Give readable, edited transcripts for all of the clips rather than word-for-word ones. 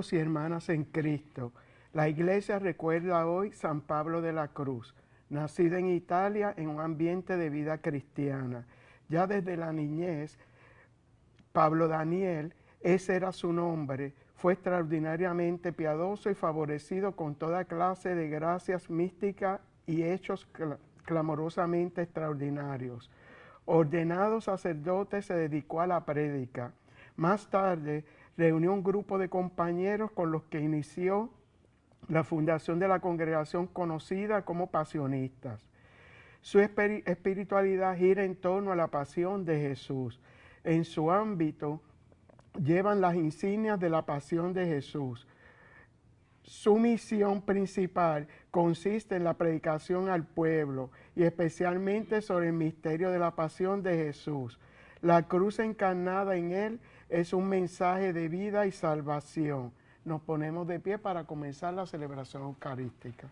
hermanos y hermanas en Cristo, la Iglesia recuerda hoy San Pablo de la Cruz, nacido en Italia en un ambiente de vida cristiana. Ya desde la niñez, Pablo Daniel, ese era su nombre, fue extraordinariamente piadoso y favorecido con toda clase de gracias místicas y hechos clamorosamente extraordinarios. Ordenado sacerdote, se dedicó a la prédica. Más tarde, reunió un grupo de compañeros con los que inició la fundación de la congregación conocida como Pasionistas. Su espiritualidad gira en torno a la pasión de Jesús. En su ámbito llevan las insignias de la pasión de Jesús. Su misión principal consiste en la predicación al pueblo y especialmente sobre el misterio de la pasión de Jesús. La cruz encarnada en él es un mensaje de vida y salvación. Nos ponemos de pie para comenzar la celebración eucarística.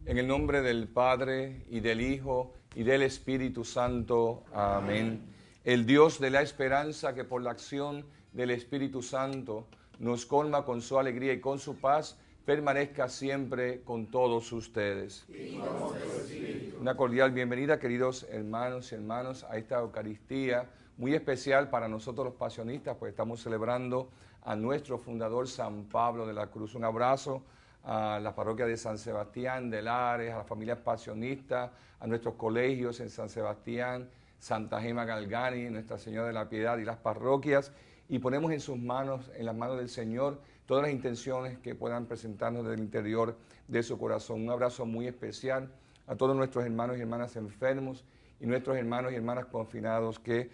En el nombre del Padre, y del Hijo, y del Espíritu Santo. Amén. El Dios de la esperanza, que por la acción del Espíritu Santo nos colma con su alegría y con su paz, permanezca siempre con todos ustedes. Una cordial bienvenida, queridos hermanos y hermanas, a esta Eucaristía muy especial para nosotros los pasionistas, pues estamos celebrando a nuestro fundador San Pablo de la Cruz. Un abrazo a la parroquia de San Sebastián de Lares, a las familias pasionistas, a nuestros colegios en San Sebastián, Santa Gema Galgani, Nuestra Señora de la Piedad y las parroquias, y ponemos en sus manos, en las manos del Señor, todas las intenciones que puedan presentarnos desde el interior de su corazón. Un abrazo muy especial a todos nuestros hermanos y hermanas enfermos y nuestros hermanos y hermanas confinados que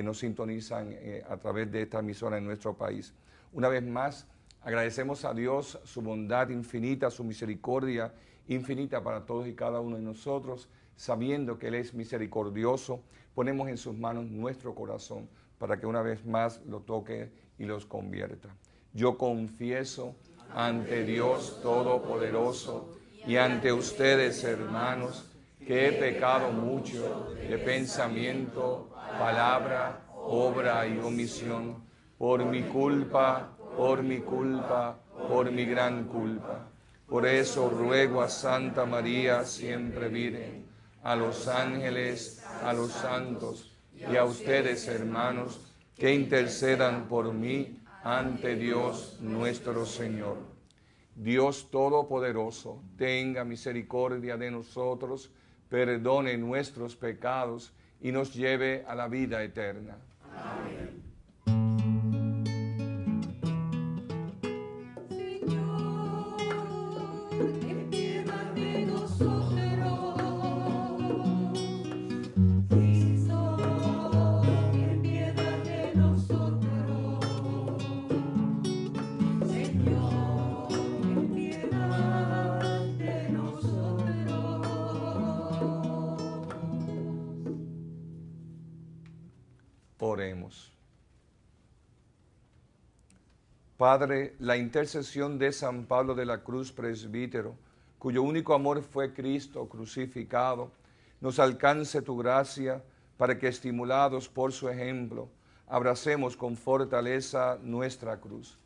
nos sintonizan a través de esta emisora en nuestro país. Una vez más, agradecemos a Dios su bondad infinita, su misericordia infinita para todos y cada uno de nosotros, sabiendo que Él es misericordioso. Ponemos en sus manos nuestro corazón para que una vez más lo toque y los convierta. Yo confieso ante Dios Todopoderoso y ante ustedes, hermanos, que he pecado mucho de pensamiento, palabra, obra y omisión, por mi culpa, por mi gran culpa. Por eso ruego a Santa María, siempre Virgen, a los ángeles, a los santos y a ustedes, hermanos, que intercedan por mí ante Dios nuestro Señor. Dios Todopoderoso, tenga misericordia de nosotros, perdone nuestros pecados y nos lleve a la vida eterna. Amén. Oremos. Padre, la intercesión de San Pablo de la Cruz, presbítero, cuyo único amor fue Cristo crucificado, nos alcance tu gracia para que, estimulados por su ejemplo, abracemos con fortaleza nuestra cruz.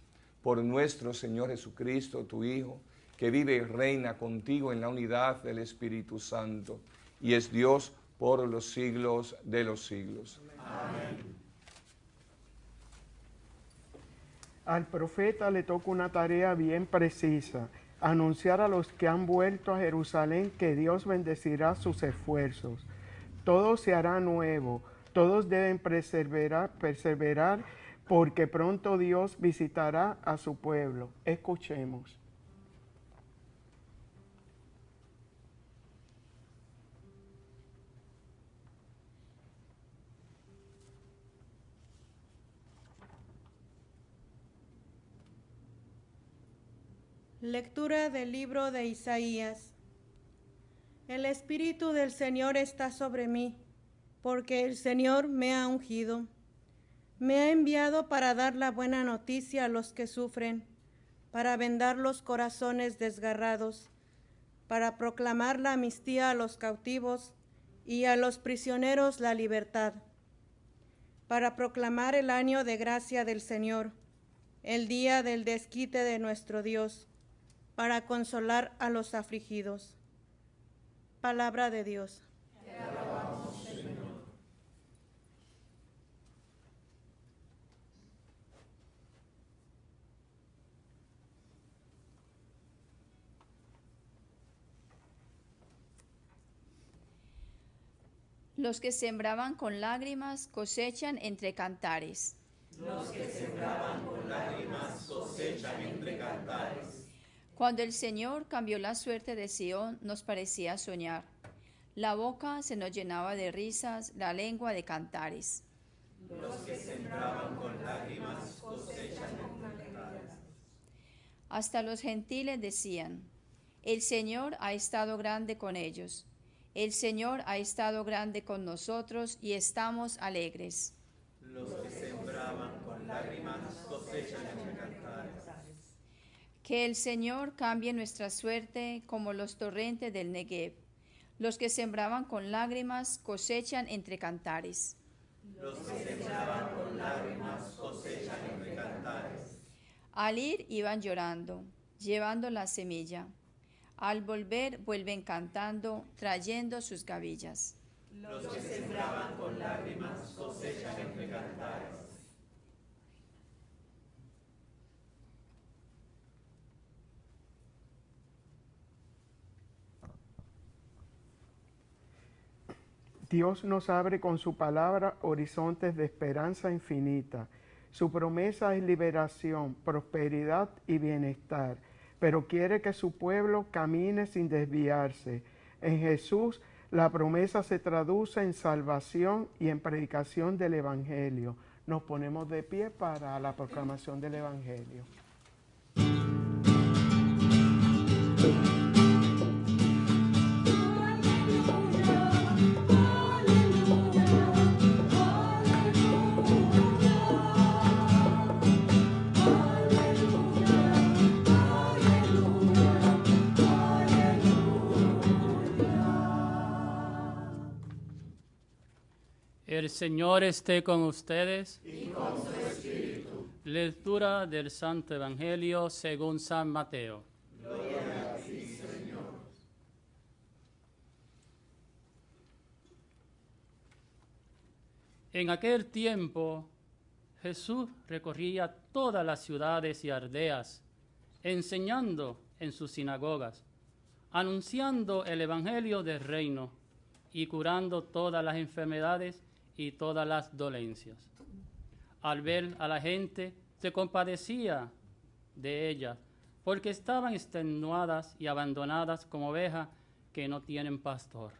Por nuestro Señor Jesucristo, tu Hijo, que vive y reina contigo en la unidad del Espíritu Santo, y es Dios por los siglos de los siglos. Amén. Al profeta le toca una tarea bien precisa: anunciar a los que han vuelto a Jerusalén que Dios bendecirá sus esfuerzos. Todo se hará nuevo, todos deben perseverar, porque pronto Dios visitará a su pueblo. Escuchemos. Lectura del libro de Isaías. El Espíritu del Señor está sobre mí, porque el Señor me ha ungido. Me ha enviado para dar la buena noticia a los que sufren, para vendar los corazones desgarrados, para proclamar la amnistía a los cautivos y a los prisioneros la libertad, para proclamar el año de gracia del Señor, el día del desquite de nuestro Dios, para consolar a los afligidos. Palabra de Dios. Te alabamos, Señor. Los que sembraban con lágrimas cosechan entre cantares. Los que sembraban con lágrimas cosechan entre cantares. Cuando el Señor cambió la suerte de Sión, nos parecía soñar. La boca se nos llenaba de risas, la lengua de cantares. Los que sembraban con lágrimas cosechan con cantares. Hasta los gentiles decían: el Señor ha estado grande con ellos. El Señor ha estado grande con nosotros y estamos alegres. Los que sembraban con lágrimas cosechan entre cantares. Que el Señor cambie nuestra suerte como los torrentes del Negev. Los que sembraban con lágrimas cosechan entre cantares. Los que sembraban con lágrimas cosechan entre cantares. Al ir iban llorando, llevando la semilla. Al volver vuelven cantando, trayendo sus gavillas. Los que sembraban con lágrimas cosechan entre cantares. Dios nos abre con su palabra horizontes de esperanza infinita. Su promesa es liberación, prosperidad y bienestar, pero quiere que su pueblo camine sin desviarse. En Jesús, la promesa se traduce en salvación y en predicación del Evangelio. Nos ponemos de pie para la proclamación del Evangelio. El Señor esté con ustedes. Y con su espíritu. Lectura del Santo Evangelio según San Mateo. Gloria a ti, Señor. En aquel tiempo, Jesús recorría todas las ciudades y aldeas, enseñando en sus sinagogas, anunciando el Evangelio del reino y curando todas las enfermedades y todas las dolencias. Al ver a la gente, se compadecía de ellas, porque estaban extenuadas y abandonadas como ovejas que no tienen pastor.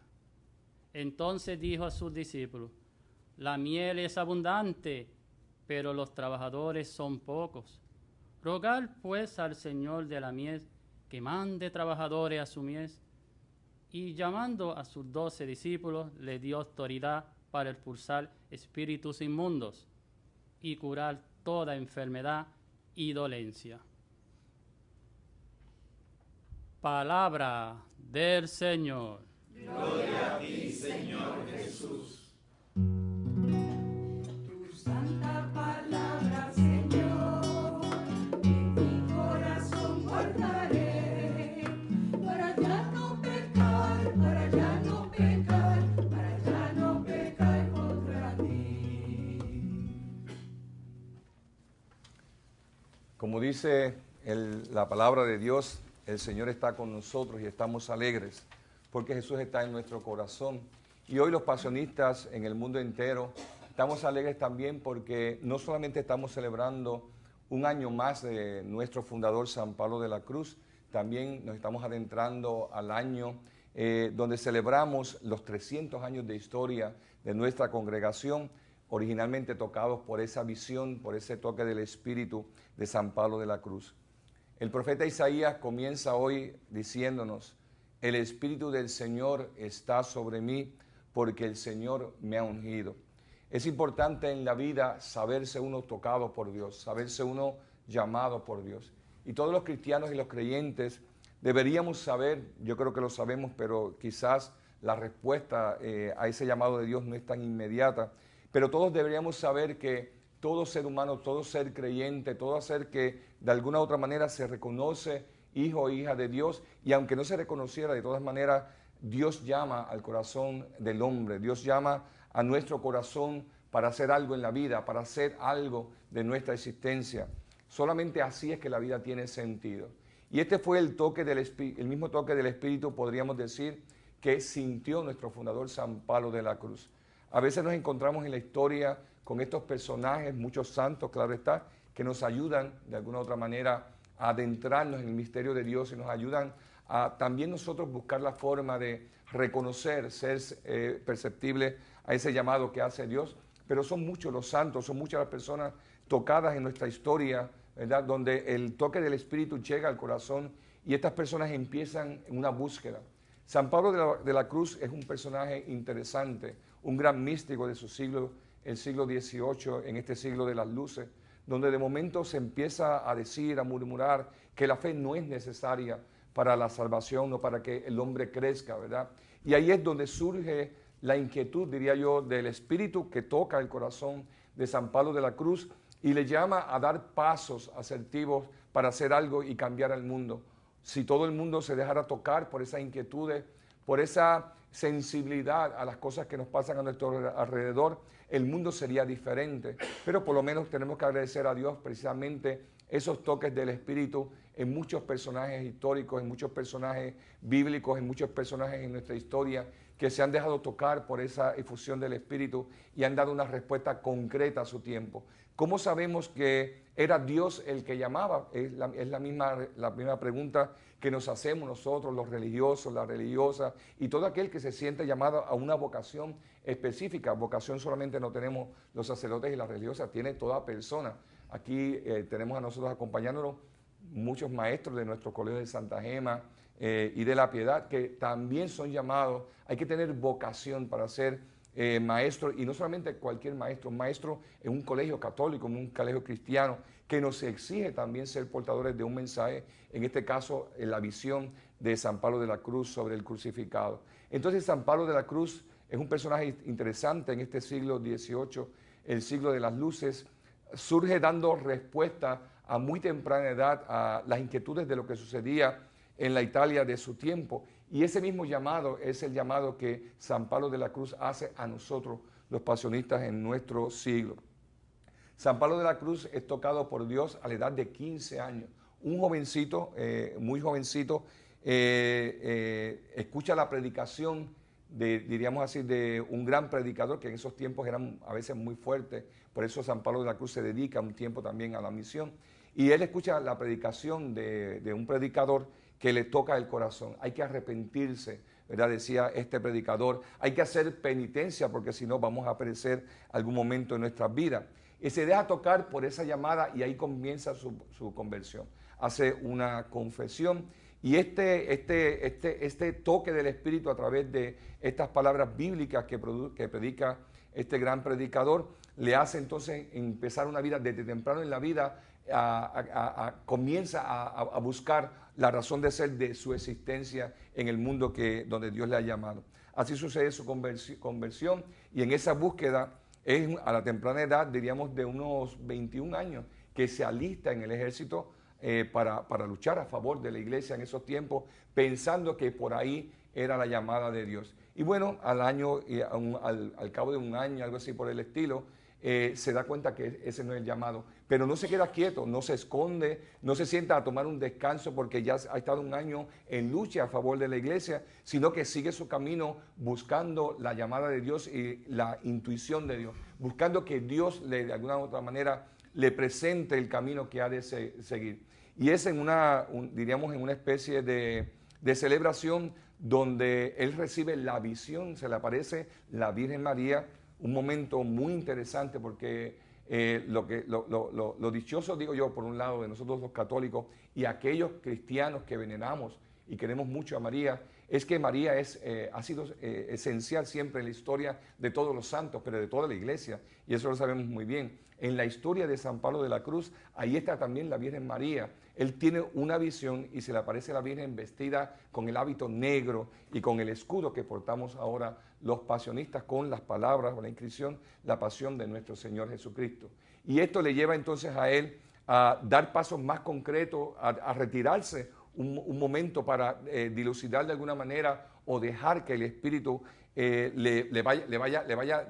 Entonces dijo a sus discípulos: la miel es abundante, pero los trabajadores son pocos. Rogad pues al Señor de la mies que mande trabajadores a su mies. Y llamando a sus 12 discípulos, le dio autoridad para expulsar espíritus inmundos y curar toda enfermedad y dolencia. Palabra del Señor. Gloria a ti, Señor Jesús. Tu santa palabra, Señor, en mi corazón guardaré, para ya no pecar, para ya no pecar, para ya no pecar contra ti. Como dice la palabra de Dios, el Señor está con nosotros y estamos alegres porque Jesús está en nuestro corazón. Y hoy los pasionistas en el mundo entero estamos alegres también porque no solamente estamos celebrando un año más de nuestro fundador San Pablo de la Cruz, también nos estamos adentrando al año donde celebramos los 300 años de historia de nuestra congregación, originalmente tocados por esa visión, por ese toque del Espíritu de San Pablo de la Cruz. El profeta Isaías comienza hoy diciéndonos: el Espíritu del Señor está sobre mí porque el Señor me ha ungido. Es importante en la vida saberse uno tocado por Dios, saberse uno llamado por Dios. Y todos los cristianos y los creyentes deberíamos saber, yo creo que lo sabemos, pero quizás la respuesta a ese llamado de Dios no es tan inmediata, pero todos deberíamos saber que todo ser humano, todo ser creyente, todo ser que de alguna u otra manera se reconoce hijo o hija de Dios, y aunque no se reconociera, de todas maneras, Dios llama al corazón del hombre, Dios llama a nuestro corazón para hacer algo en la vida, para hacer algo de nuestra existencia. Solamente así es que la vida tiene sentido. Y este fue el toque el mismo toque del Espíritu, podríamos decir, que sintió nuestro fundador San Pablo de la Cruz. A veces nos encontramos en la historia con estos personajes, muchos santos, claro está, que nos ayudan de alguna u otra manera a adentrarnos en el misterio de Dios y nos ayudan a también nosotros buscar la forma de reconocer, ser perceptible a ese llamado que hace Dios. Pero son muchos los santos, son muchas las personas tocadas en nuestra historia, ¿verdad?, donde el toque del Espíritu llega al corazón y estas personas empiezan en una búsqueda. San Pablo de la Cruz es un personaje interesante, un gran místico de su siglo, el siglo XVIII, en este siglo de las luces, donde de momento se empieza a decir, a murmurar que la fe no es necesaria para la salvación o para que el hombre crezca, ¿verdad? Y ahí es donde surge la inquietud, diría yo, del Espíritu que toca el corazón de San Pablo de la Cruz y le llama a dar pasos asertivos para hacer algo y cambiar al mundo. Si todo el mundo se dejara tocar por esas inquietudes, por esa sensibilidad a las cosas que nos pasan a nuestro alrededor, el mundo sería diferente. Pero por lo menos tenemos que agradecer a Dios precisamente esos toques del Espíritu en muchos personajes históricos, en muchos personajes bíblicos, en muchos personajes en nuestra historia que se han dejado tocar por esa efusión del Espíritu y han dado una respuesta concreta a su tiempo. ¿Cómo sabemos que era Dios el que llamaba? Es la misma pregunta que nos hacemos nosotros, los religiosos, las religiosas, y todo aquel que se siente llamado a una vocación específica. Vocación solamente no tenemos los sacerdotes y las religiosas, tiene toda persona. Aquí tenemos a nosotros acompañándonos muchos maestros de nuestro colegio de Santa Gema y de la Piedad, que también son llamados. Hay que tener vocación para ser maestro, y no solamente cualquier maestro, maestro en un colegio católico, en un colegio cristiano, que nos exige también ser portadores de un mensaje, en este caso en la visión de San Pablo de la Cruz sobre el crucificado. Entonces San Pablo de la Cruz es un personaje interesante en este siglo XVIII, el siglo de las luces. Surge dando respuesta a muy temprana edad a las inquietudes de lo que sucedía en la Italia de su tiempo. Y ese mismo llamado es el llamado que San Pablo de la Cruz hace a nosotros, los pasionistas, en nuestro siglo. San Pablo de la Cruz es tocado por Dios a la edad de 15 años. Un jovencito, muy jovencito, escucha la predicación diríamos así, de un gran predicador que en esos tiempos eran a veces muy fuertes. Por eso San Pablo de la Cruz se dedica un tiempo también a la misión. Y él escucha la predicación de un predicador que le toca el corazón. Hay que arrepentirse, ¿verdad? Decía este predicador. Hay que hacer penitencia porque si no vamos a perecer algún momento en nuestras vidas. Y se deja tocar por esa llamada y ahí comienza su conversión. Hace una confesión. Y este toque del Espíritu a través de estas palabras bíblicas que predica este gran predicador, le hace entonces empezar una vida desde temprano en la vida, comienza a buscar la razón de ser de su existencia en el mundo donde Dios le ha llamado. Así sucede su conversión, y en esa búsqueda es a la temprana edad, diríamos de unos 21 años, que se alista en el ejército para luchar a favor de la iglesia en esos tiempos, pensando que por ahí era la llamada de Dios. Y bueno, al cabo de un año, algo así por el estilo, se da cuenta que ese no es el llamado, pero no se queda quieto, no se esconde, no se sienta a tomar un descanso porque ya ha estado un año en lucha a favor de la iglesia, sino que sigue su camino buscando la llamada de Dios y la intuición de Dios, buscando que Dios de alguna u otra manera le presente el camino que ha de seguir. Y es diríamos en una especie de celebración donde él recibe la visión, se le aparece la Virgen María, un momento muy interesante porque lo dichoso, digo yo, por un lado, de nosotros los católicos y aquellos cristianos que veneramos y queremos mucho a María, es que María ha sido esencial siempre en la historia de todos los santos, pero de toda la iglesia, y eso lo sabemos muy bien. En la historia de San Pablo de la Cruz, ahí está también la Virgen María. Él tiene una visión y se le aparece la Virgen vestida con el hábito negro y con el escudo que portamos ahora los pasionistas, con las palabras o la inscripción, la pasión de nuestro Señor Jesucristo. Y esto le lleva entonces a él a dar pasos más concretos, a retirarse un momento para dilucidar de alguna manera o dejar que el Espíritu le vaya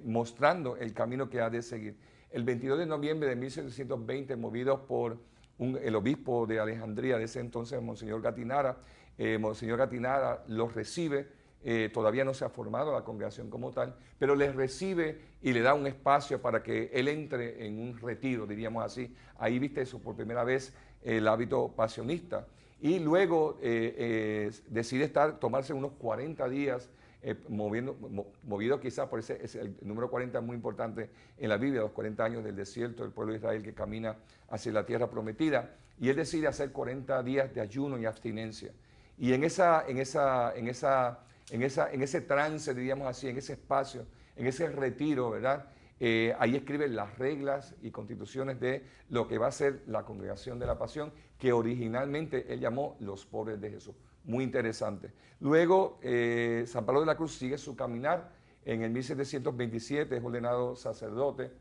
mostrando el camino que ha de seguir. El 22 de noviembre de 1720, movidos por el obispo de Alejandría de ese entonces, Monseñor Gattinara, los recibe. Todavía no se ha formado la congregación como tal, pero les recibe y le da un espacio para que él entre en un retiro, diríamos así. Ahí viste eso por primera vez, el hábito pasionista. Y luego decide tomarse unos 40 días movido quizás por el número 40 es muy importante en la Biblia, los 40 años del desierto del pueblo de Israel que camina hacia la tierra prometida, y él decide hacer 40 días de ayuno y abstinencia. Y en ese trance, diríamos así, en ese espacio, en ese retiro, ¿verdad? Ahí escribe las reglas y constituciones de lo que va a ser la Congregación de la Pasión, que originalmente él llamó los pobres de Jesús. Muy interesante. Luego, San Pablo de la Cruz sigue su caminar. En el 1727 es ordenado sacerdote.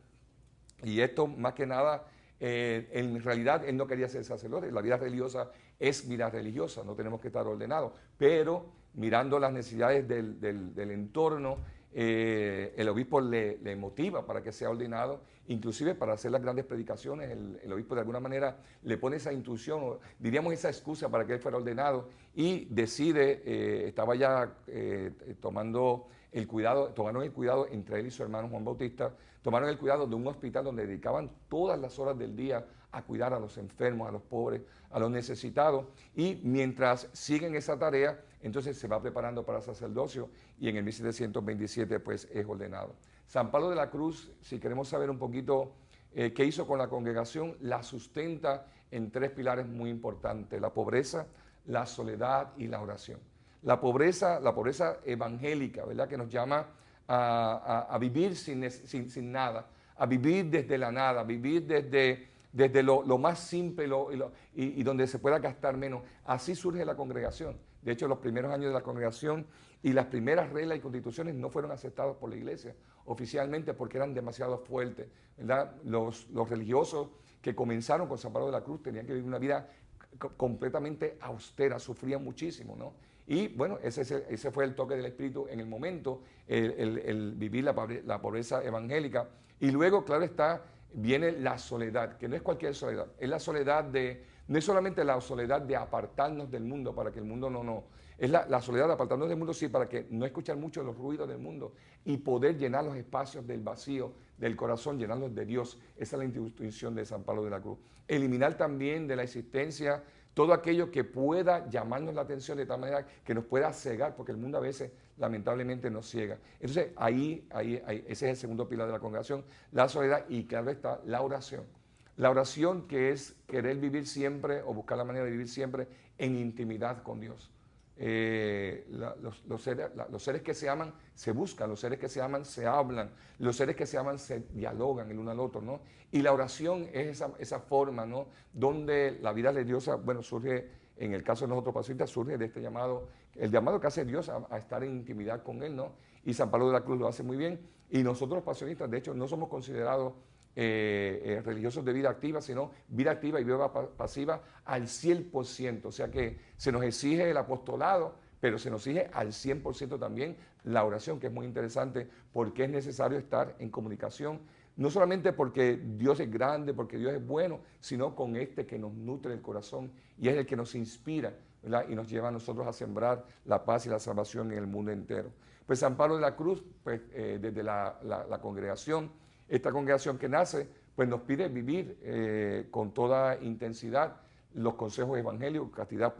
Y esto, más que nada, en realidad él no quería ser sacerdote. La vida religiosa es vida religiosa, no tenemos que estar ordenados. Pero mirando las necesidades del entorno, el obispo le motiva para que sea ordenado, inclusive para hacer las grandes predicaciones. El obispo de alguna manera le pone esa intuición, o diríamos esa excusa para que él fuera ordenado, y decide, estaba ya tomaron el cuidado entre él y su hermano Juan Bautista, tomaron el cuidado de un hospital donde dedicaban todas las horas del día a cuidar a los enfermos, a los pobres, a los necesitados, y mientras siguen esa tarea, entonces se va preparando para el sacerdocio, y en el 1727 pues es ordenado. San Pablo de la Cruz, si queremos saber un poquito qué hizo con la congregación, la sustenta en 3 pilares muy importantes: la pobreza, la soledad y la oración. La pobreza evangélica, ¿verdad?, que nos llama a vivir sin nada, a vivir desde la nada, a vivir desde lo más simple y donde se pueda gastar menos. Así surge la congregación. De hecho, los primeros años de la congregación y las primeras reglas y constituciones no fueron aceptados por la iglesia oficialmente porque eran demasiado fuertes, ¿verdad? Los religiosos que comenzaron con San Pablo de la Cruz tenían que vivir una vida completamente austera, sufrían muchísimo, ¿no? Y bueno, ese fue el toque del Espíritu en el momento, el vivir la pobreza evangélica. Y luego, claro está, viene la soledad, que no es cualquier soledad, es la soledad no es solamente la soledad de apartarnos del mundo para que el mundo es la soledad de apartarnos del mundo, sí, para que no escuchar mucho los ruidos del mundo y poder llenar los espacios del vacío del corazón, llenarlos de Dios. Esa es la intuición de San Pablo de la Cruz. Eliminar también de la existencia todo aquello que pueda llamarnos la atención de tal manera que nos pueda cegar, porque el mundo a veces lamentablemente nos ciega. Entonces ese es el segundo pilar de la congregación, la soledad, y claro está, la oración. La oración, que es querer vivir siempre o buscar la manera de vivir siempre en intimidad con Dios. los seres que se aman se buscan, los seres que se aman se hablan, los seres que se aman se dialogan el uno al otro, ¿no? Y la oración es esa forma, ¿no? Donde la vida religiosa, bueno, surge, en el caso de nosotros pasionistas, surge de este llamado, el llamado que hace Dios a estar en intimidad con Él, ¿no? Y San Pablo de la Cruz lo hace muy bien. Y nosotros los pasionistas, de hecho, no somos considerados religiosos de vida activa, sino vida activa y vida pasiva al 100%. O sea que se nos exige el apostolado, pero se nos exige al 100% también la oración, que es muy interesante, porque es necesario estar en comunicación, no solamente porque Dios es grande, porque Dios es bueno, sino con este que nos nutre el corazón y es el que nos inspira, ¿verdad? Y nos lleva a nosotros a sembrar la paz y la salvación en el mundo entero. Pues San Pablo de la Cruz, pues desde la congregación, esta congregación que nace, pues nos pide vivir con toda intensidad los consejos evangélicos, castidad,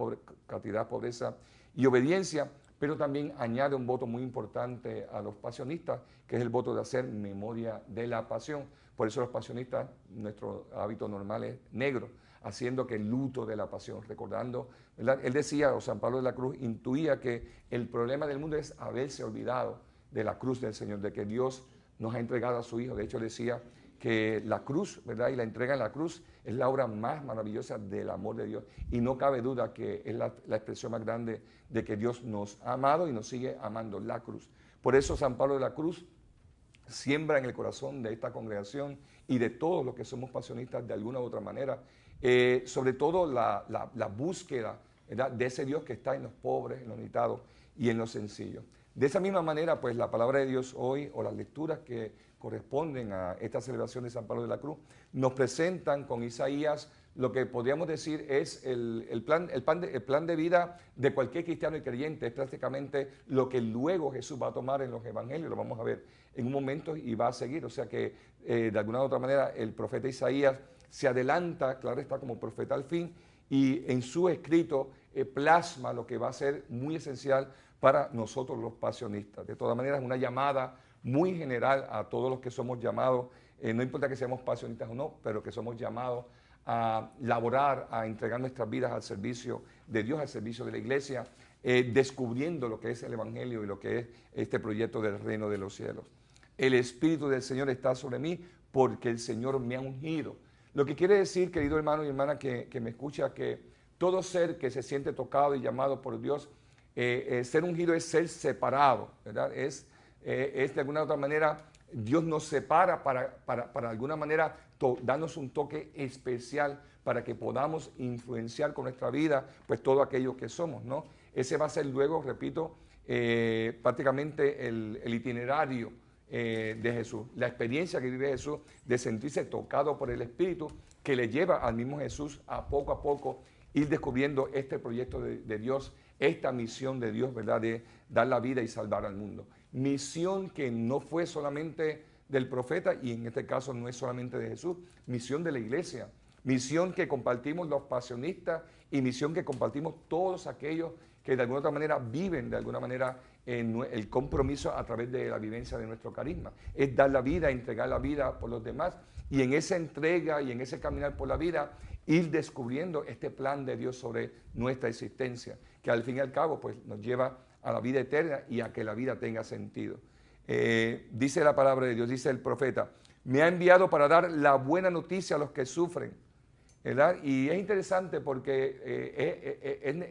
pobreza y obediencia, pero también añade un voto muy importante a los pasionistas, que es el voto de hacer memoria de la pasión. Por eso los pasionistas, nuestro hábito normal es negro, haciendo que el luto de la pasión, recordando, ¿verdad? Él decía, o San Pablo de la Cruz intuía que el problema del mundo es haberse olvidado de la cruz del Señor, de que Dios nos ha entregado a su Hijo. De hecho, decía que la cruz, ¿verdad? Y la entrega en la cruz es la obra más maravillosa del amor de Dios. Y no cabe duda que es la expresión más grande de que Dios nos ha amado y nos sigue amando, la cruz. Por eso San Pablo de la Cruz siembra en el corazón de esta congregación y de todos los que somos pasionistas de alguna u otra manera, sobre todo la búsqueda, ¿verdad?, de ese Dios que está en los pobres, en los necesitados y en los sencillos. De esa misma manera, pues la palabra de Dios hoy, o las lecturas que corresponden a esta celebración de San Pablo de la Cruz, nos presentan con Isaías lo que podríamos decir es el plan de vida de cualquier cristiano y creyente. Es prácticamente lo que luego Jesús va a tomar en los evangelios, lo vamos a ver en un momento y va a seguir. O sea que de alguna u otra manera el profeta Isaías se adelanta, claro está, como profeta al fin, y en su escrito plasma lo que va a ser muy esencial para nosotros los pasionistas. De todas maneras, es una llamada muy general a todos los que somos llamados, no importa que seamos pasionistas o no, pero que somos llamados a laborar, a entregar nuestras vidas al servicio de Dios, al servicio de la iglesia, descubriendo lo que es el Evangelio y lo que es este proyecto del reino de los cielos. El Espíritu del Señor está sobre mí porque el Señor me ha ungido. Lo que quiere decir, querido hermano y hermana que me escucha, que todo ser que se siente tocado y llamado por Dios, ser ungido es ser separado, ¿verdad? Es de alguna u otra manera, Dios nos separa para alguna manera darnos un toque especial para que podamos influenciar con nuestra vida pues todo aquello que somos, ¿no? Ese va a ser luego, repito, prácticamente el itinerario de Jesús, la experiencia que vive Jesús de sentirse tocado por el Espíritu que le lleva al mismo Jesús a poco ir descubriendo este proyecto de Dios, esta misión de Dios, ¿verdad?, de dar la vida y salvar al mundo. Misión que no fue solamente del profeta y en este caso no es solamente de Jesús, misión de la iglesia, misión que compartimos los pasionistas y misión que compartimos todos aquellos que de alguna otra manera viven de alguna manera el compromiso a través de la vivencia de nuestro carisma. Es dar la vida, entregar la vida por los demás y en esa entrega y en ese caminar por la vida ir descubriendo este plan de Dios sobre nuestra existencia, que al fin y al cabo pues nos lleva a la vida eterna y a que la vida tenga sentido. Dice la palabra de Dios, dice el profeta, me ha enviado para dar la buena noticia a los que sufren, ¿verdad? Y es interesante porque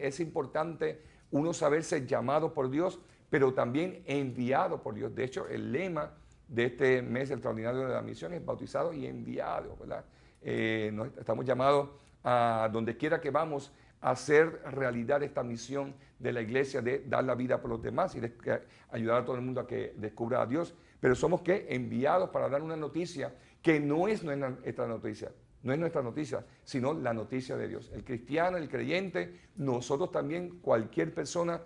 es importante uno saberse llamado por Dios, pero también enviado por Dios. De hecho, el lema de este mes extraordinario de la misión es bautizado y enviado, ¿verdad? Estamos llamados a donde quiera que vamos a hacer realidad esta misión de la iglesia de dar la vida por los demás y de ayudar a todo el mundo a que descubra a Dios. Pero somos enviados para dar una noticia que no es nuestra noticia, no es nuestra noticia, sino la noticia de Dios. El cristiano, el creyente, nosotros también, cualquier persona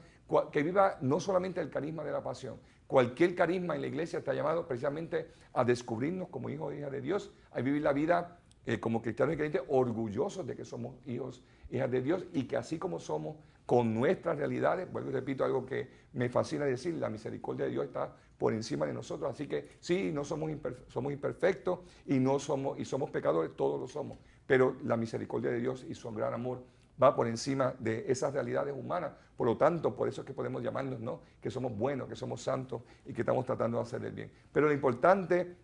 que viva no solamente el carisma de la pasión, cualquier carisma en la iglesia está llamado precisamente a descubrirnos como hijos e hijas de Dios, a vivir la vida como cristianos y creyentes orgullosos de que somos hijos e hijas de Dios y que así como somos, con nuestras realidades, vuelvo y repito algo que me fascina decir, la misericordia de Dios está por encima de nosotros, así que sí, no somos imperfectos y somos pecadores, todos lo somos, pero la misericordia de Dios y su gran amor va por encima de esas realidades humanas. Por lo tanto, por eso es que podemos llamarnos, ¿no?, que somos buenos, que somos santos y que estamos tratando de hacer el bien. Pero lo importante,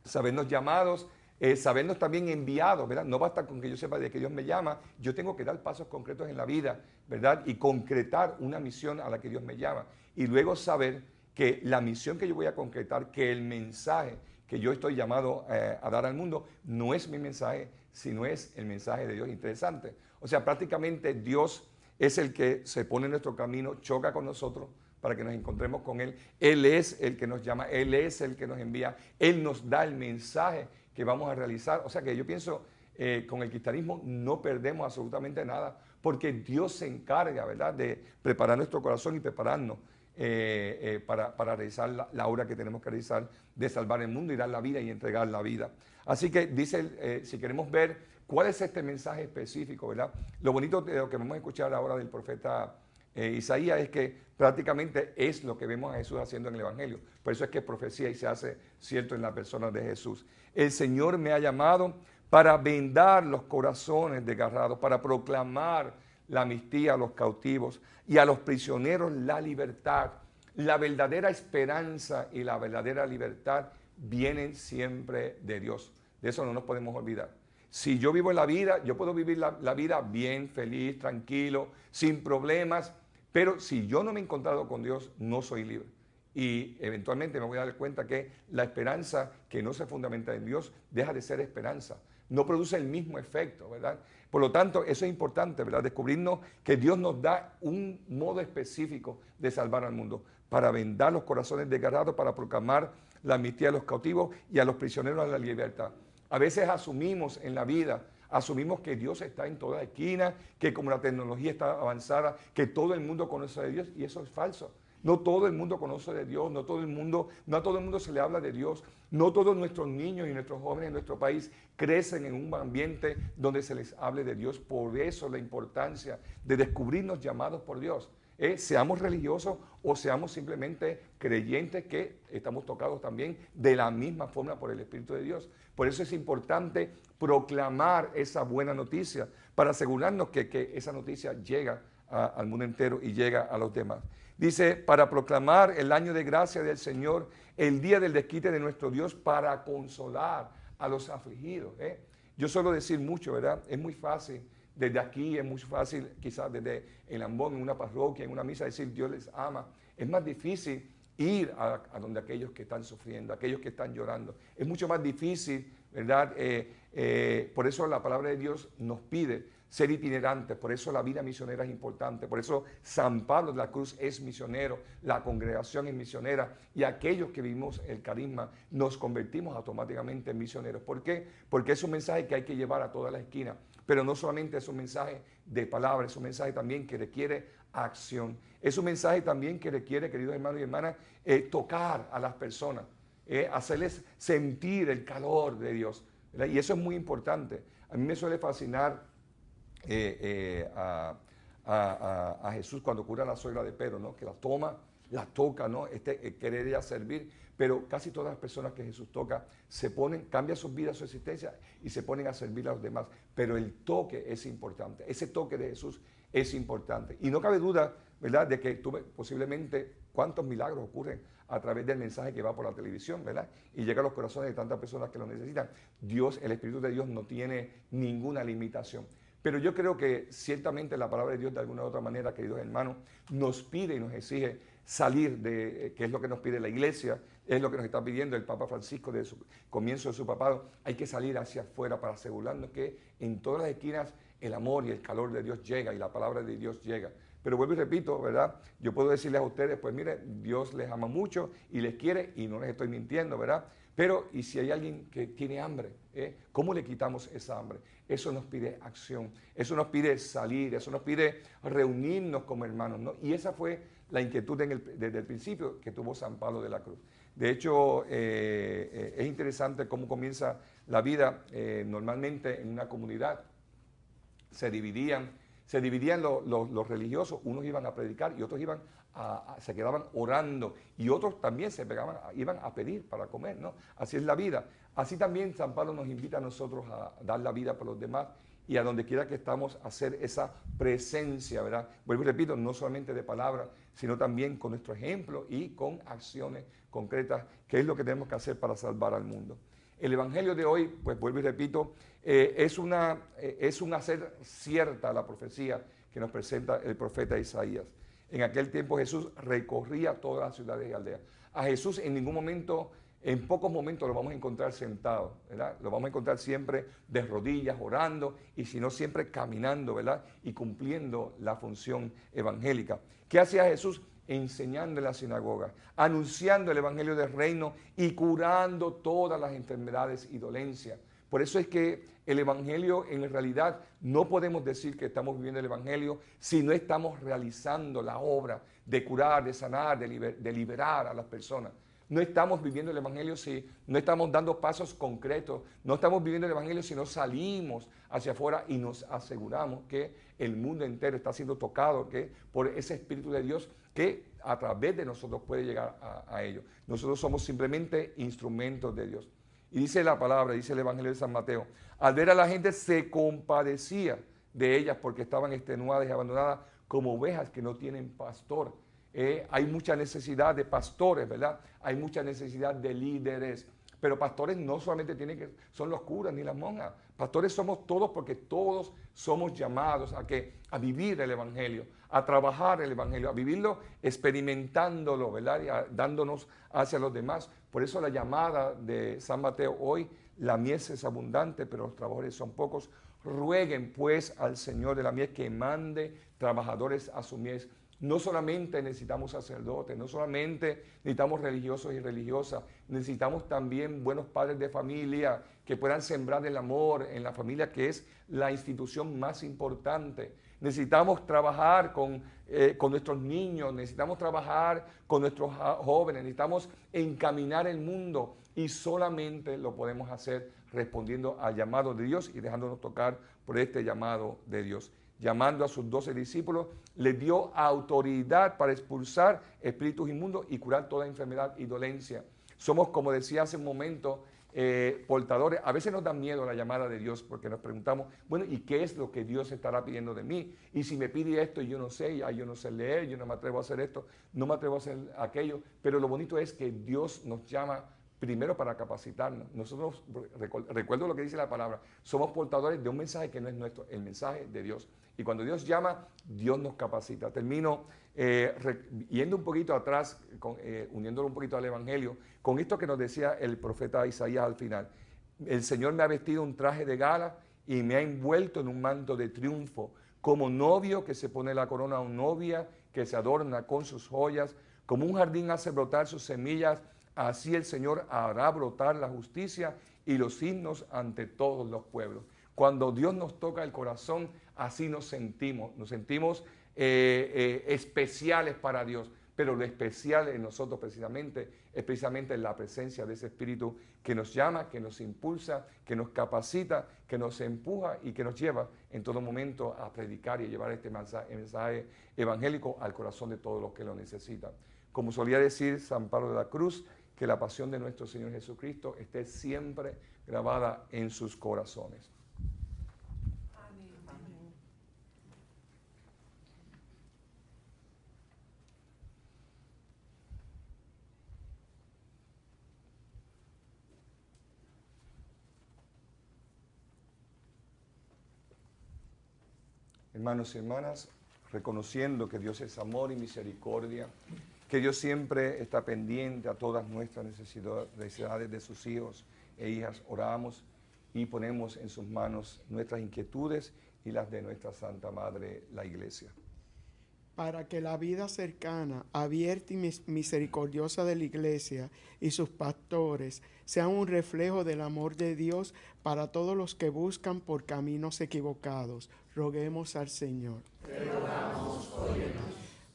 sabernos llamados, sabernos también enviados, ¿verdad? No basta con que yo sepa de que Dios me llama, yo tengo que dar pasos concretos en la vida, ¿verdad? Y concretar una misión a la que Dios me llama. Y luego saber que la misión que yo voy a concretar, que el mensaje que yo estoy llamado a dar al mundo, no es mi mensaje, sino es el mensaje de Dios. Interesante. O sea, prácticamente Dios es el que se pone en nuestro camino, choca con nosotros para que nos encontremos con Él. Él es el que nos llama, Él es el que nos envía, Él nos da el mensaje que vamos a realizar. O sea que yo pienso, con el cristianismo no perdemos absolutamente nada, porque Dios se encarga, ¿verdad?, de preparar nuestro corazón y prepararnos para realizar la obra que tenemos que realizar, de salvar el mundo y dar la vida y entregar la vida. Así que dice, si queremos ver cuál es este mensaje específico, ¿verdad? Lo bonito de lo que vamos a escuchar ahora del profeta Isaías es que prácticamente es lo que vemos a Jesús haciendo en el Evangelio. Por eso es que es profecía y se hace cierto en la persona de Jesús. El Señor me ha llamado para vendar los corazones desgarrados, para proclamar la amnistía a los cautivos y a los prisioneros la libertad. La verdadera esperanza y la verdadera libertad vienen siempre de Dios. De eso no nos podemos olvidar. Si yo vivo en la vida, yo puedo vivir la vida bien, feliz, tranquilo, sin problemas, pero si yo no me he encontrado con Dios, no soy libre. Y eventualmente me voy a dar cuenta que la esperanza que no se fundamenta en Dios deja de ser esperanza. No produce el mismo efecto, ¿verdad? Por lo tanto, eso es importante, ¿verdad? Descubrirnos que Dios nos da un modo específico de salvar al mundo, para vendar los corazones desgarrados, para proclamar la amnistía a los cautivos y a los prisioneros a la libertad. A veces asumimos en la vida, asumimos que Dios está en toda esquina, que como la tecnología está avanzada, que todo el mundo conoce de Dios, y eso es falso. No todo el mundo conoce de Dios, no a todo el mundo se le habla de Dios, no todos nuestros niños y nuestros jóvenes en nuestro país crecen en un ambiente donde se les hable de Dios. Por eso la importancia de descubrirnos llamados por Dios. Seamos religiosos o seamos simplemente creyentes que estamos tocados también de la misma forma por el Espíritu de Dios. Por eso es importante proclamar esa buena noticia para asegurarnos que esa noticia llega al mundo entero y llega a los demás. Dice, para proclamar el año de gracia del Señor, el día del desquite de nuestro Dios, para consolar a los afligidos. Yo suelo decir mucho, ¿verdad? Es muy fácil. Desde aquí es muy fácil, quizás desde el ambón, en una parroquia, en una misa, decir Dios les ama. Es más difícil ir a donde aquellos que están sufriendo, aquellos que están llorando. Es mucho más difícil, ¿verdad? Por eso la palabra de Dios nos pide ser itinerantes, por eso la vida misionera es importante, por eso San Pablo de la Cruz es misionero, la congregación es misionera, y aquellos que vivimos el carisma nos convertimos automáticamente en misioneros. ¿Por qué? Porque es un mensaje que hay que llevar a toda la esquina, pero no solamente es un mensaje de palabras, es un mensaje también que requiere acción, es un mensaje también que requiere, queridos hermanos y hermanas, tocar a las personas, hacerles sentir el calor de Dios, ¿verdad? Y eso es muy importante. A mí me suele fascinar a Jesús cuando cura a la suegra de Pedro, ¿no? Que la toma, la toca, ¿no? Querer ella servir, pero casi todas las personas que Jesús toca cambian sus vidas, su existencia y se ponen a servir a los demás. Pero el toque es importante, ese toque de Jesús es importante. Y no cabe duda, ¿verdad?, de que posiblemente cuántos milagros ocurren a través del mensaje que va por la televisión, ¿verdad? Y llega a los corazones de tantas personas que lo necesitan. Dios, el Espíritu de Dios no tiene ninguna limitación. Pero yo creo que ciertamente la palabra de Dios de alguna u otra manera, queridos hermanos, nos pide y nos exige salir de, que es lo que nos pide la iglesia, es lo que nos está pidiendo el Papa Francisco desde su comienzo de su papado. Hay que salir hacia afuera para asegurarnos que en todas las esquinas el amor y el calor de Dios llega y la palabra de Dios llega. Pero vuelvo y repito, ¿verdad? Yo puedo decirles a ustedes, pues mire, Dios les ama mucho y les quiere y no les estoy mintiendo, ¿verdad? Pero, ¿y si hay alguien que tiene hambre? ¿Cómo le quitamos esa hambre? Eso nos pide acción, eso nos pide salir, eso nos pide reunirnos como hermanos, ¿no? Y esa fue la inquietud desde el principio que tuvo San Pablo de la Cruz. De hecho, es interesante cómo comienza la vida. Normalmente en una comunidad se dividían los religiosos, unos iban a predicar y otros se quedaban orando, y otros también iban a pedir para comer, ¿no? Así es la vida. Así también San Pablo nos invita a nosotros a dar la vida por los demás y a donde quiera que estamos a hacer esa presencia, ¿verdad? Vuelvo y repito, no solamente de palabras, sino también con nuestro ejemplo y con acciones concretas, que es lo que tenemos que hacer para salvar al mundo. El Evangelio de hoy, pues vuelvo y repito, es un hacer cierta la profecía que nos presenta el profeta Isaías. En aquel tiempo Jesús recorría todas las ciudades y aldeas. A Jesús en ningún momento, en pocos momentos lo vamos a encontrar sentado, ¿verdad? Lo vamos a encontrar siempre de rodillas, orando, y si no siempre caminando, ¿verdad? Y cumpliendo la función evangélica. ¿Qué hacía Jesús? Enseñando en la sinagoga, anunciando el evangelio del reino y curando todas las enfermedades y dolencias. Por eso es que el evangelio, en realidad, no podemos decir que estamos viviendo el evangelio si no estamos realizando la obra de curar, de sanar, de liberar a las personas. No estamos viviendo el evangelio si no estamos dando pasos concretos. No estamos viviendo el evangelio si no salimos hacia afuera y nos aseguramos que el mundo entero está siendo tocado por ese Espíritu de Dios que a través de nosotros puede llegar a ellos. Nosotros somos simplemente instrumentos de Dios. Y dice la palabra, dice el Evangelio de San Mateo, al ver a la gente se compadecía de ellas porque estaban extenuadas y abandonadas como ovejas que no tienen pastor. Hay mucha necesidad de pastores, ¿verdad? Hay mucha necesidad de líderes. Pero pastores no solamente son los curas ni las monjas. Pastores somos todos porque todos somos llamados a vivir el Evangelio, a trabajar el Evangelio, a vivirlo experimentándolo, ¿verdad? Y dándonos hacia los demás. Por eso la llamada de San Mateo hoy, la mies es abundante, pero los trabajadores son pocos. Rueguen pues al Señor de la mies que mande trabajadores a su mies. No solamente necesitamos sacerdotes, no solamente necesitamos religiosos y religiosas, necesitamos también buenos padres de familia que puedan sembrar el amor en la familia, que es la institución más importante. Necesitamos trabajar con nuestros niños, necesitamos trabajar con nuestros jóvenes, necesitamos encaminar el mundo y solamente lo podemos hacer respondiendo al llamado de Dios y dejándonos tocar por este llamado de Dios. Llamando a sus 12 discípulos, les dio autoridad para expulsar espíritus inmundos y curar toda enfermedad y dolencia. Somos, como decía hace un momento, portadores. A veces nos da miedo la llamada de Dios porque nos preguntamos, bueno, ¿y qué es lo que Dios estará pidiendo de mí? Y si me pide esto y yo no sé, yo no sé leer, yo no me atrevo a hacer esto, no me atrevo a hacer aquello. Pero lo bonito es que Dios nos llama primero para capacitarnos. Nosotros, recuerdo lo que dice la palabra, somos portadores de un mensaje que no es nuestro, el mensaje de Dios. Y cuando Dios llama, Dios nos capacita. Termino yendo un poquito atrás, uniéndolo un poquito al Evangelio, con esto que nos decía el profeta Isaías al final. El Señor me ha vestido un traje de gala y me ha envuelto en un manto de triunfo, como novio que se pone la corona a una novia, que se adorna con sus joyas, como un jardín hace brotar sus semillas, así el Señor hará brotar la justicia y los himnos ante todos los pueblos. Cuando Dios nos toca el corazón, así nos sentimos especiales para Dios. Pero lo especial en nosotros precisamente es precisamente la presencia de ese Espíritu que nos llama, que nos impulsa, que nos capacita, que nos empuja y que nos lleva en todo momento a predicar y a llevar este mensaje evangélico al corazón de todos los que lo necesitan. Como solía decir San Pablo de la Cruz, que la pasión de nuestro Señor Jesucristo esté siempre grabada en sus corazones. Hermanos y hermanas, reconociendo que Dios es amor y misericordia, que Dios siempre está pendiente a todas nuestras necesidades de sus hijos e hijas, oramos y ponemos en sus manos nuestras inquietudes y las de nuestra Santa Madre, la Iglesia. Para que la vida cercana, abierta y misericordiosa de la Iglesia y sus pastores sean un reflejo del amor de Dios para todos los que buscan por caminos equivocados, roguemos al Señor. Te rogamos, óyenos.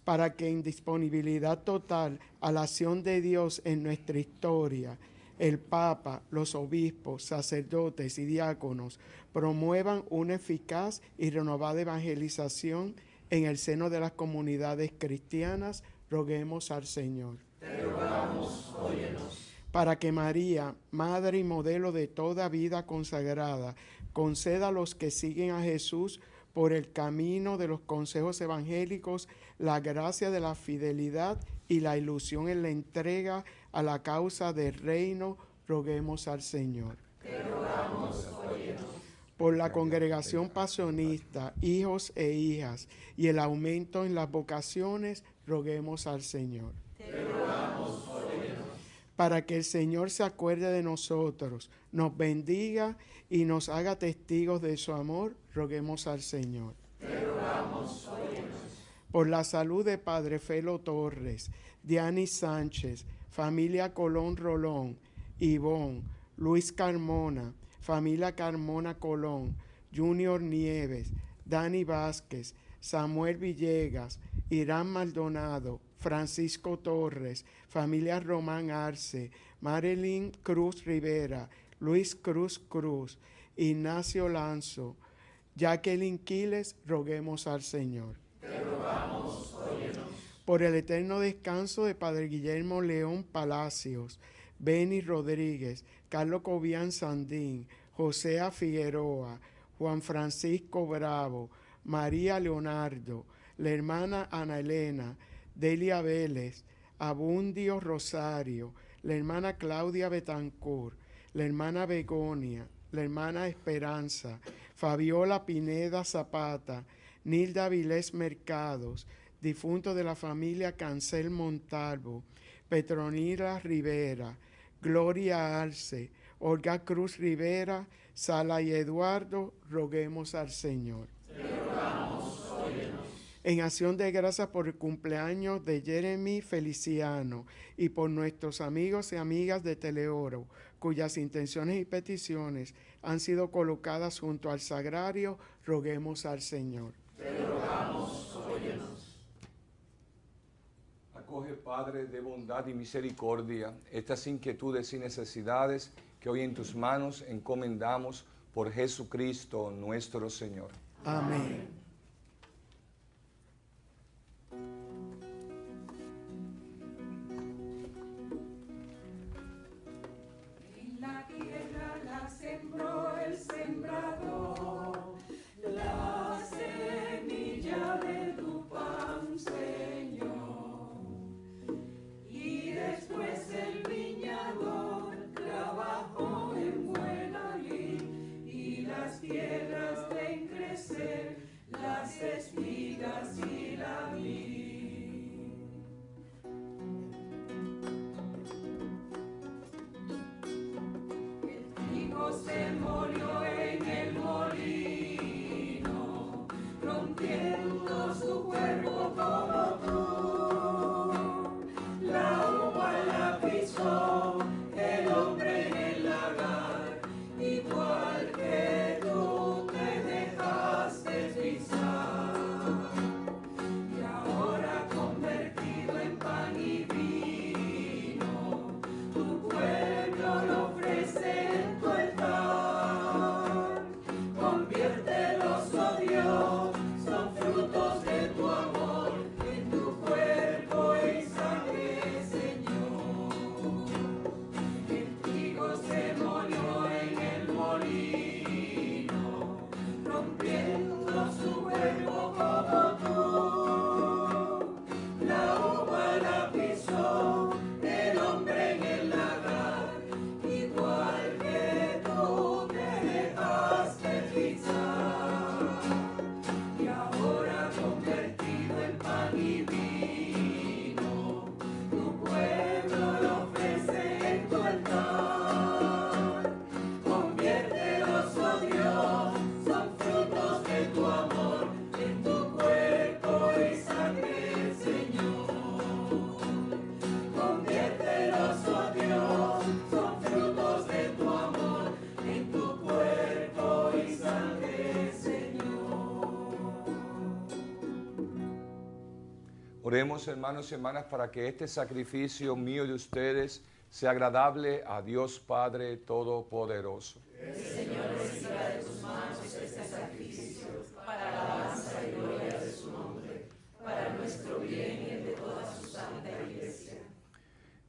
Para que en disponibilidad total a la acción de Dios en nuestra historia, el Papa, los obispos, sacerdotes y diáconos promuevan una eficaz y renovada evangelización en el seno de las comunidades cristianas, roguemos al Señor. Te rogamos, óyenos. para que María, madre y modelo de toda vida consagrada, conceda a los que siguen a Jesús por el camino de los consejos evangélicos la gracia de la fidelidad y la ilusión en la entrega a la causa del reino. Roguemos al Señor. Te rogamos, óyenos. Por la congregación pasionista, hijos e hijas, y el aumento en las vocaciones, roguemos al Señor. Te rogamos, óyenos. Para que el Señor se acuerde de nosotros, nos bendiga y nos haga testigos de su amor, roguemos al Señor. Te rogamos, óyenos. Por la salud de Padre Felo Torres, Diani Sánchez, familia Colón Rolón, Ivón, Luis Carmona, familia Carmona Colón, Junior Nieves, Dani Vázquez, Samuel Villegas, Irán Maldonado, Francisco Torres, familia Román Arce, Marilyn Cruz Rivera, Luis Cruz Cruz, Ignacio Lanzo, Jacqueline Quiles, roguemos al Señor. Te rogamos, óyenos. Por el eterno descanso de Padre Guillermo León Palacios, Beni Rodríguez, Carlos Cobian Sandín, José Figueroa, Juan Francisco Bravo, María Leonardo, la hermana Ana Elena, Delia Vélez, Abundio Rosario, la hermana Claudia Betancourt, la hermana Begonia, la hermana Esperanza, Fabiola Pineda Zapata, Nilda Vilés Mercados, difunto de la familia Cancel Montalvo, Petronila Rivera, Gloria Arce, Olga Cruz Rivera, Sala y Eduardo, roguemos al Señor. Te rogamos, óyenos. En acción de gracias por el cumpleaños de Jeremy Feliciano y por nuestros amigos y amigas de Teleoro, cuyas intenciones y peticiones han sido colocadas junto al sagrario, roguemos al Señor. Te rogamos, óyenos. Acoge, Padre de bondad y misericordia, estas inquietudes y necesidades que hoy en tus manos encomendamos por Jesucristo nuestro Señor. Amén. En la tierra la sembró el sembrador, la semilla de tu pan, Señor. Y después el viñador trabajó en buena lid, y las tierras ven crecer las espigas y la vid. Se molió en el molino, rompiendo su cuerpo como tú. La uva la pisó el hombre en el lagar, igual que tú te dejaste pisar. Y ahora convertido en pan y vino, tu pueblo lo ofrece en tu altar. Conviértelos, oh Dios, son frutos de tu amor, en tu cuerpo y sangre, Señor. El trigo se molió en el molino, rompiendo su cuerpo como tú. La uva la pisó el hombre en el lagar, igual que tú te dejaste pisar. Y ahora convertido en pan y vino, tu pueblo lo ofrece en tu altar. Conviértelos, oh Dios, son frutos de tu amor, en tu cuerpo y sangre, Señor. Conviértelos, oh Dios, son frutos de tu amor, en tu cuerpo y sangre, Señor. Oremos, hermanos y hermanas, para que este sacrificio mío de ustedes sea agradable a Dios Padre Todopoderoso.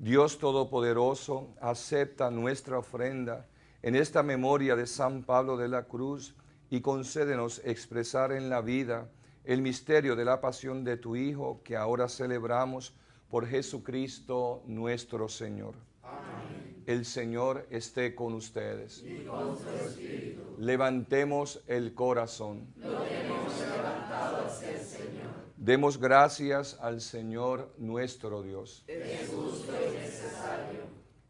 Dios Todopoderoso, acepta nuestra ofrenda en esta memoria de San Pablo de la Cruz y concédenos expresar en la vida el misterio de la pasión de tu Hijo que ahora celebramos por Jesucristo nuestro Señor. Amén. El Señor esté con ustedes. Y con su espíritu. Levantemos el corazón. Lo tenemos levantado hacia el Señor. Demos gracias al Señor nuestro Dios. Es justo y necesario.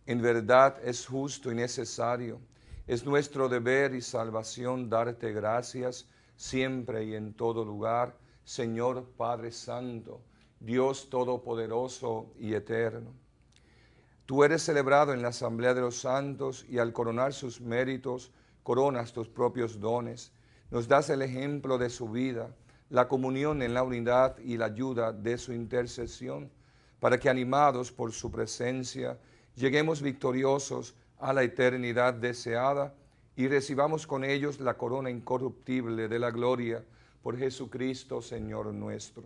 En verdad es justo y necesario. Es nuestro deber y salvación darte gracias siempre y en todo lugar, Señor Padre Santo, Dios Todopoderoso y Eterno. Tú eres celebrado en la asamblea de los santos y al coronar sus méritos, coronas tus propios dones. Nos das el ejemplo de su vida, la comunión en la unidad y la ayuda de su intercesión, para que animados por su presencia, lleguemos victoriosos a la eternidad deseada y recibamos con ellos la corona incorruptible de la gloria por Jesucristo, Señor nuestro.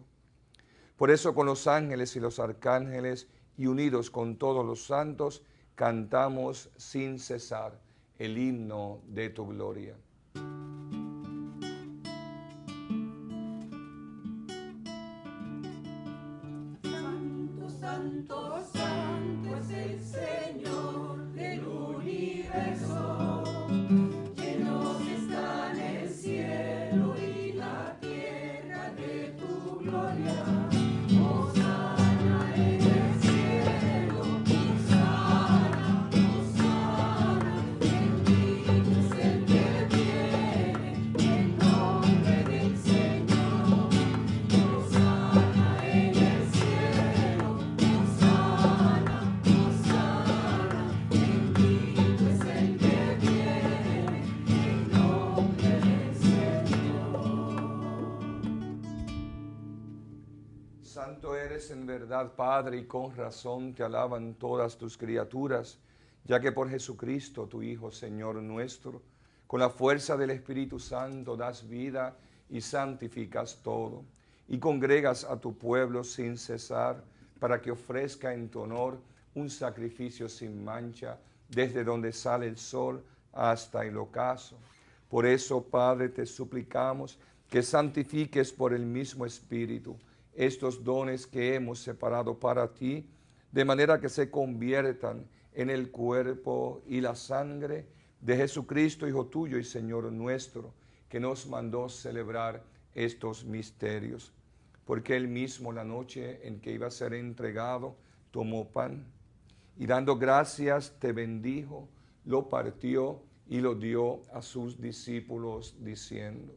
Por eso con los ángeles y los arcángeles y unidos con todos los santos, cantamos sin cesar el himno de tu gloria. Santo, santo, santo es el Señor del universo. Llenos están el cielo y la tierra de tu gloria. Hosana en el cielo, hosana, hosana. Bendito es el que viene en nombre del Señor. Hosana en el cielo, hosana, hosana. Bendito es el que viene en nombre del Señor. Santo eres en verdad, Padre, y con razón te alaban todas tus criaturas, ya que por Jesucristo, tu Hijo, Señor nuestro, con la fuerza del Espíritu Santo das vida y santificas todo, y congregas a tu pueblo sin cesar, para que ofrezca en tu honor un sacrificio sin mancha, desde donde sale el sol hasta el ocaso. Por eso, Padre, te suplicamos que santifiques por el mismo Espíritu estos dones que hemos separado para ti, de manera que se conviertan en el cuerpo y la sangre de Jesucristo, Hijo tuyo y Señor nuestro, que nos mandó celebrar estos misterios. Porque él mismo, la noche en que iba a ser entregado, tomó pan y dando gracias te bendijo, lo partió y lo dio a sus discípulos diciendo: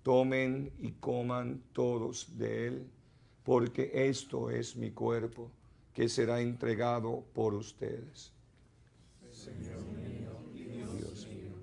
tomen y coman todos de él, porque esto es mi cuerpo, que será entregado por ustedes. Señor mío y Dios mío.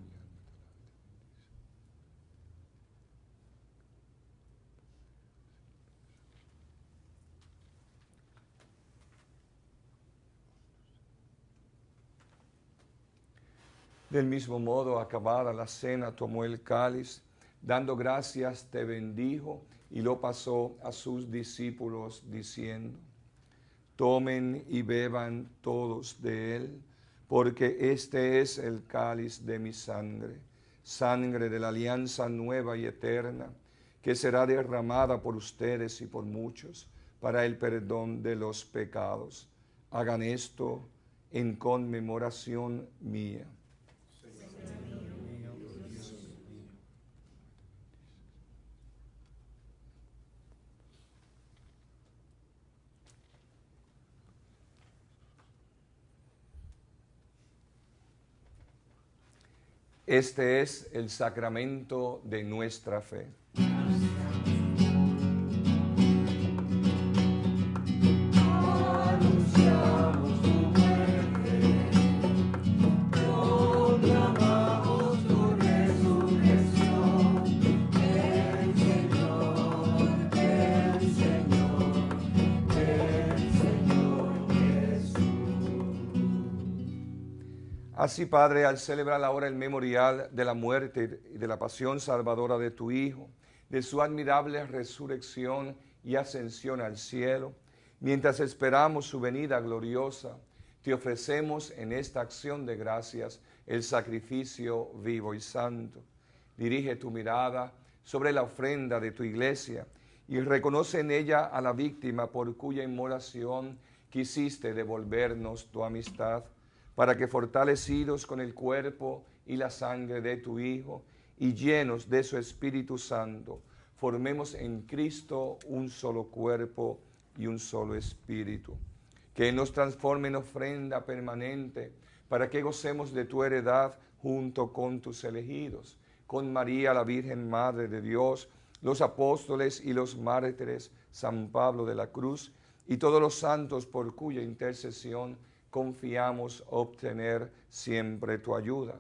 Del mismo modo, acabada la cena, tomó el cáliz, dando gracias te bendijo y lo pasó a sus discípulos diciendo: tomen y beban todos de él, porque este es el cáliz de mi sangre, sangre de la alianza nueva y eterna, que será derramada por ustedes y por muchos para el perdón de los pecados. Hagan esto en conmemoración mía. Este es el sacramento de nuestra fe. Anunciamos tu muerte, proclamamos tu resurrección. El Señor, el Señor, el Señor Jesús. Así, Padre, al celebrar ahora el memorial de la muerte y de la pasión salvadora de tu Hijo, de su admirable resurrección y ascensión al cielo, Mientras esperamos su venida gloriosa, te ofrecemos en esta acción de gracias el sacrificio vivo y santo. Dirige tu mirada sobre la ofrenda de tu iglesia y reconoce en ella a la víctima por cuya inmolación quisiste devolvernos tu amistad, para que fortalecidos con el cuerpo y la sangre de tu Hijo y llenos de su Espíritu Santo, formemos en Cristo un solo cuerpo y un solo espíritu. Que Él nos transforme en ofrenda permanente para que gocemos de tu heredad junto con tus elegidos, con María la Virgen Madre de Dios, los apóstoles y los mártires, San Pablo de la Cruz y todos los santos por cuya intercesión confiamos obtener siempre tu ayuda.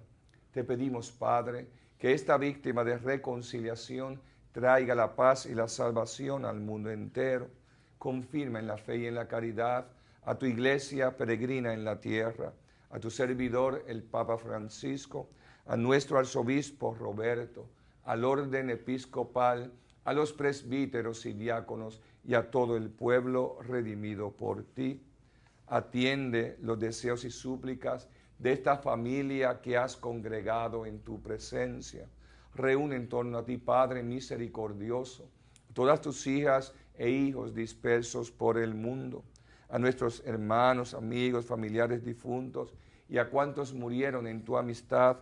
Te pedimos, Padre, que esta víctima de reconciliación traiga la paz y la salvación al mundo entero. Confirma en la fe y en la caridad a tu iglesia peregrina en la tierra, a tu servidor el Papa Francisco, a nuestro arzobispo Roberto, al orden episcopal, a los presbíteros y diáconos y a todo el pueblo redimido por ti. Atiende los deseos y súplicas de esta familia que has congregado en tu presencia. Reúne en torno a ti, Padre misericordioso, todas tus hijas e hijos dispersos por el mundo, a nuestros hermanos, amigos, familiares difuntos y a cuantos murieron en tu amistad,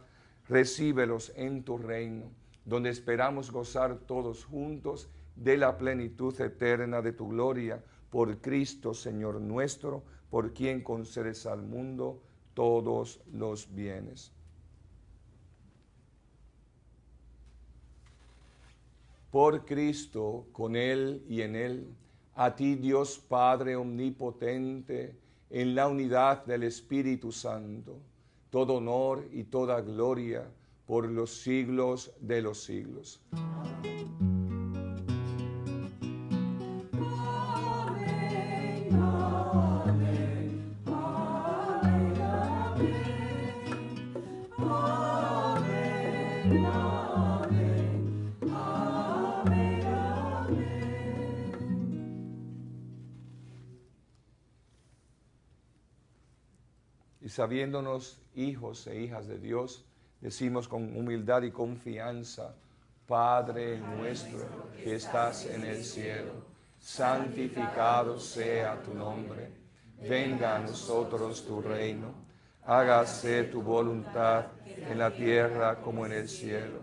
recíbelos en tu reino, donde esperamos gozar todos juntos de la plenitud eterna de tu gloria, por Cristo, Señor nuestro, por quien concedes al mundo todos los bienes. Por Cristo, con Él y en Él, a ti Dios Padre omnipotente, en la unidad del Espíritu Santo, todo honor y toda gloria por los siglos de los siglos. Y sabiéndonos hijos e hijas de Dios, decimos con humildad y confianza: Padre nuestro que estás en el cielo, santificado sea tu nombre. Venga a nosotros tu reino. Hágase tu voluntad en la tierra como en el cielo.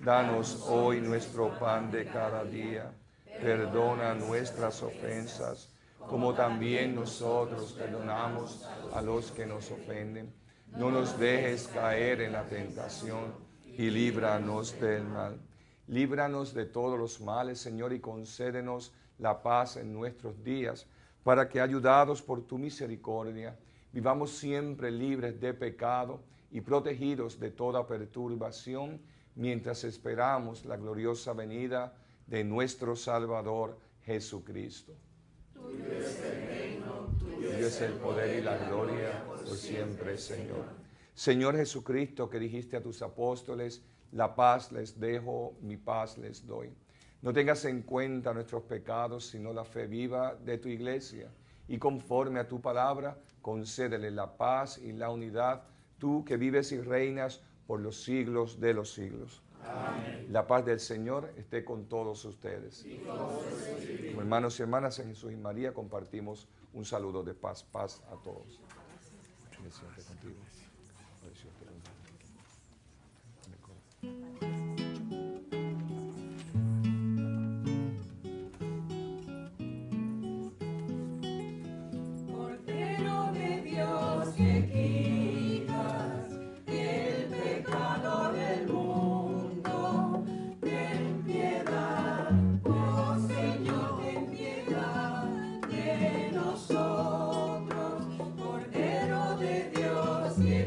Danos hoy nuestro pan de cada día. Perdona nuestras ofensas, como también nosotros perdonamos a los que nos ofenden. No nos dejes caer en la tentación y líbranos del mal. Líbranos de todos los males, Señor, y concédenos la paz en nuestros días, para que, ayudados por tu misericordia, vivamos siempre libres de pecado y protegidos de toda perturbación, mientras esperamos la gloriosa venida de nuestro Salvador Jesucristo. Tuyo es el reino, Tuyo es el poder y la gloria por siempre, Señor. Señor Jesucristo, que dijiste a tus apóstoles: la paz les dejo, mi paz les doy. No tengas en cuenta nuestros pecados, sino la fe viva de tu iglesia. Y conforme a tu palabra, concédele la paz y la unidad, tú que vives y reinas por los siglos de los siglos. Amén. La paz del Señor esté con todos ustedes. Como hermanos y hermanas en Jesús y María, compartimos un saludo de paz. Paz a todos. Bendiciones contigo. Bendiciones contigo. Cordero de Dios que quitas el pecado del mundo, ten piedad, oh Señor, ten piedad de nosotros. Cordero de Dios que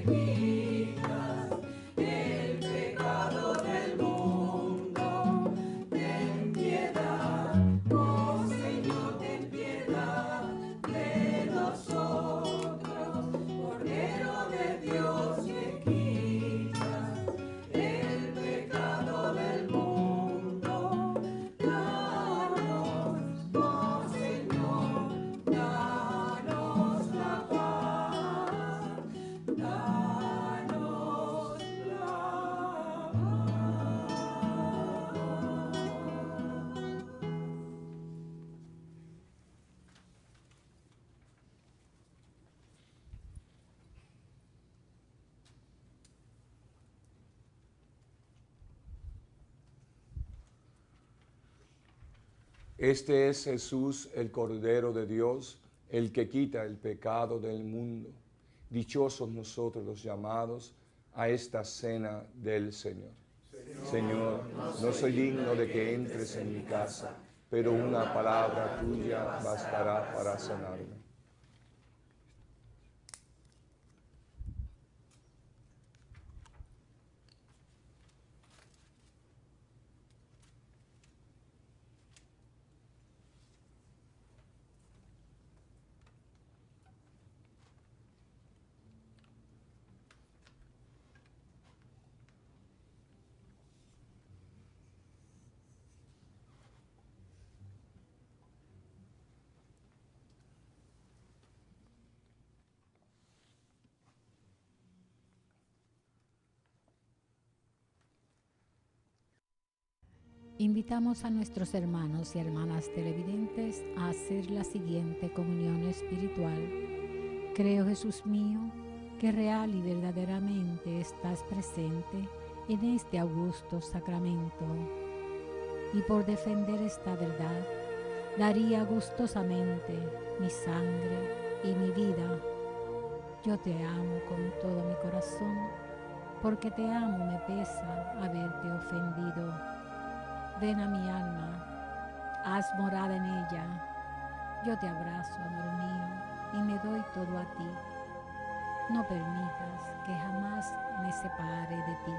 Este es Jesús, el Cordero de Dios, el que quita el pecado del mundo. Dichosos nosotros los llamados a esta cena del Señor. Señor, no soy digno de que entres en mi casa, pero una palabra tuya bastará para sanarme. Invitamos a nuestros hermanos y hermanas televidentes a hacer la siguiente comunión espiritual. Creo, Jesús mío, que real y verdaderamente estás presente en este augusto sacramento. Y por defender esta verdad, daría gustosamente mi sangre y mi vida. Yo te amo con todo mi corazón, porque te amo me pesa haberte ofendido. Ven a mi alma, haz morada en ella. Yo te abrazo, amor mío, y me doy todo a ti. No permitas que jamás me separe de ti.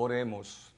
Oremos.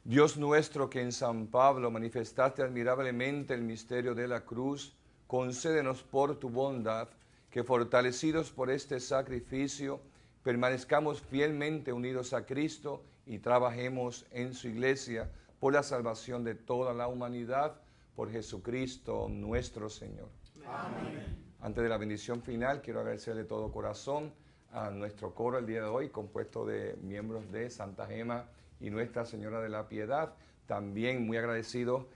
Dios nuestro, que en San Pablo manifestaste admirablemente el misterio de la cruz, concédenos por tu bondad que, fortalecidos por este sacrificio, permanezcamos fielmente unidos a Cristo y trabajemos en su iglesia por la salvación de toda la humanidad, por Jesucristo nuestro Señor. Amén. Antes de la bendición final, quiero agradecerle de todo corazón a nuestro coro el día de hoy, compuesto de miembros de Santa Gema y Nuestra Señora de la Piedad. También muy agradecidos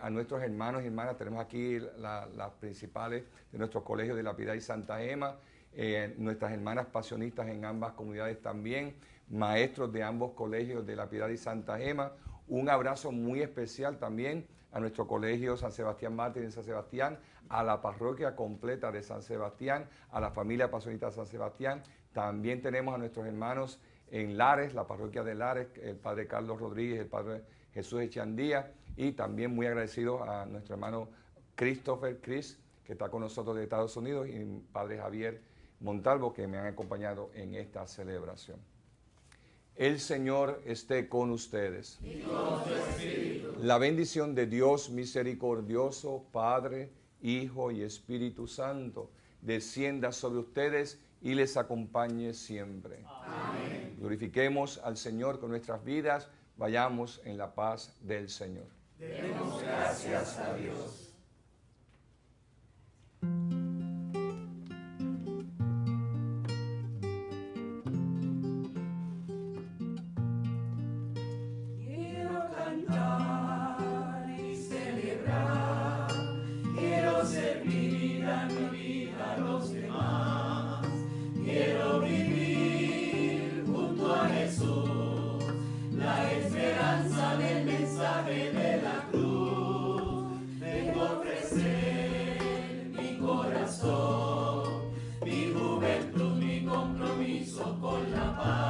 a nuestros hermanos y hermanas. Tenemos aquí las principales de nuestros colegios de la Piedad y Santa Gema, nuestras hermanas pasionistas en ambas comunidades también, maestros de ambos colegios de la Piedad y Santa Gema. Un abrazo muy especial también a nuestro colegio San Sebastián Mártir en San Sebastián, a la parroquia completa de San Sebastián, a la familia pasionista de San Sebastián. También tenemos a nuestros hermanos en Lares, la parroquia de Lares, el padre Carlos Rodríguez, el padre Jesús Echandía, y también muy agradecidos a nuestro hermano Christopher Chris, que está con nosotros de Estados Unidos, y el padre Javier Montalvo, que me han acompañado en esta celebración. El Señor esté con ustedes. Y con tu espíritu. La bendición de Dios misericordioso, Padre, Hijo y Espíritu Santo, descienda sobre ustedes y les acompañe siempre. Amén. Glorifiquemos al Señor con nuestras vidas. Vayamos en la paz del Señor. Demos gracias a Dios. Quiero cantar y celebrar, quiero servir a mi vida a los demás, quiero vivir junto a Jesús, la esperanza del mensaje de la cruz. Vengo a ofrecer mi corazón, mi juventud, mi compromiso con la paz.